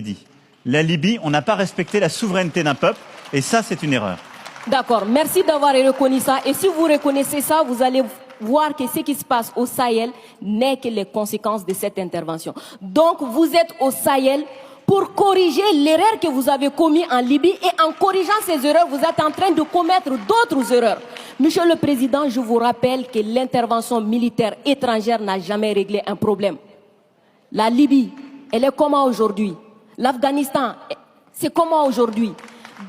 dit. La Libye, on n'a pas respecté la souveraineté d'un peuple, et ça, c'est une erreur. D'accord, merci d'avoir reconnu ça. Et si vous reconnaissez ça, vous allez voir que ce qui se passe au Sahel n'est que les conséquences de cette intervention. Donc, vous êtes au Sahel pour corriger l'erreur que vous avez commise en Libye, et en corrigeant ces erreurs, vous êtes en train de commettre d'autres erreurs. Monsieur le Président, je vous rappelle que l'intervention militaire étrangère n'a jamais réglé un problème. La Libye, elle est comment aujourd'hui? L'Afghanistan, c'est comment aujourd'hui?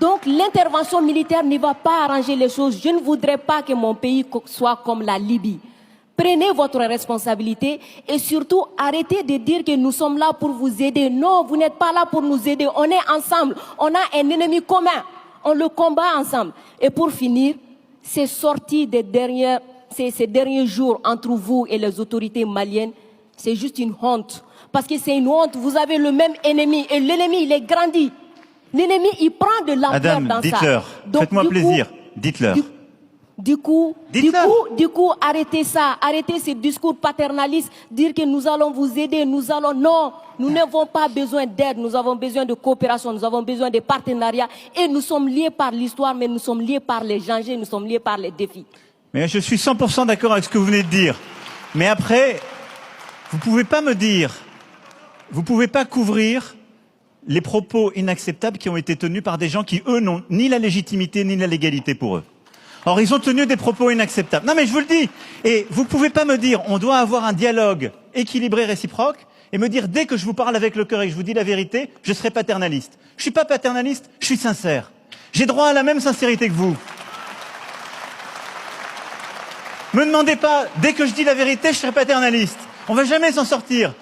Donc l'intervention militaire ne va pas arranger les choses. Je ne voudrais pas que mon pays soit comme la Libye. Prenez votre responsabilité et surtout arrêtez de dire que nous sommes là pour vous aider. Non, vous n'êtes pas là pour nous aider. On est ensemble. On a un ennemi commun. On le combat ensemble. Et pour finir, ces sorties ces derniers jours entre vous et les autorités maliennes, c'est juste une honte. Parce que c'est une honte. Vous avez le même ennemi et l'ennemi, il est grandi. L'ennemi, il prend de l'ampleur dans ça. Dites-leur. Faites-moi plaisir. Dites-leur. Du coup, arrêtez ça. Arrêtez ces discours paternalistes. Dire que nous allons vous aider, Non, nous n'avons pas besoin d'aide. Nous avons besoin de coopération. Nous avons besoin de partenariat. Et nous sommes liés par l'histoire, mais nous sommes liés par les dangers. Nous sommes liés par les défis. Mais je suis 100% d'accord avec ce que vous venez de dire. Mais après, vous pouvez pas me dire, vous pouvez pas couvrir les propos inacceptables qui ont été tenus par des gens qui, eux, n'ont ni la légitimité ni la légalité pour eux. Or, ils ont tenu des propos inacceptables. Non, mais je vous le dis. Et vous pouvez pas me dire, on doit avoir un dialogue équilibré, réciproque, et me dire, dès que je vous parle avec le cœur et que je vous dis la vérité, je serai paternaliste. Je suis pas paternaliste, je suis sincère. J'ai droit à la même sincérité que vous. Me demandez pas, dès que je dis la vérité, je serai paternaliste. On va jamais s'en sortir.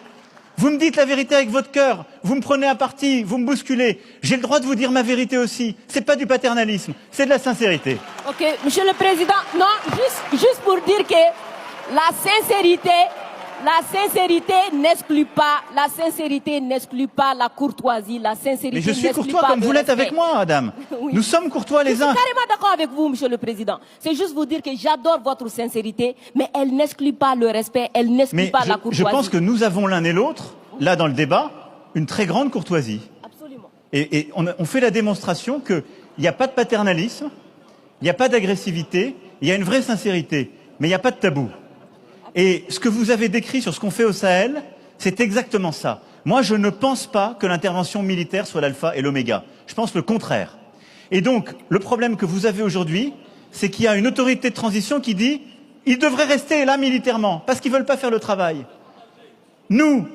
Vous me dites la vérité avec votre cœur, vous me prenez à partie, vous me bousculez. J'ai le droit de vous dire ma vérité aussi. C'est pas du paternalisme, c'est de la sincérité. Ok, Monsieur le Président, non, juste pour dire que la sincérité n'exclut pas la courtoisie, la sincérité. Mais je suis courtois comme vous l'êtes avec moi, madame. Oui. Nous sommes courtois les uns. Je suis carrément d'accord avec vous, Monsieur le Président. C'est juste vous dire que j'adore votre sincérité, mais elle n'exclut pas le respect, elle n'exclut pas la courtoisie. Je pense que nous avons l'un et l'autre, là dans le débat, une très grande courtoisie. Absolument. Et on fait la démonstration qu'il n'y a pas de paternalisme, il n'y a pas d'agressivité, il y a une vraie sincérité, mais il n'y a pas de tabou. Et ce que vous avez décrit sur ce qu'on fait au Sahel, c'est exactement ça. Moi, je ne pense pas que l'intervention militaire soit l'alpha et l'oméga. Je pense le contraire. Et donc, le problème que vous avez aujourd'hui, c'est qu'il y a une autorité de transition qui dit « ils devraient rester là militairement, parce qu'ils ne veulent pas faire le travail ». Nous,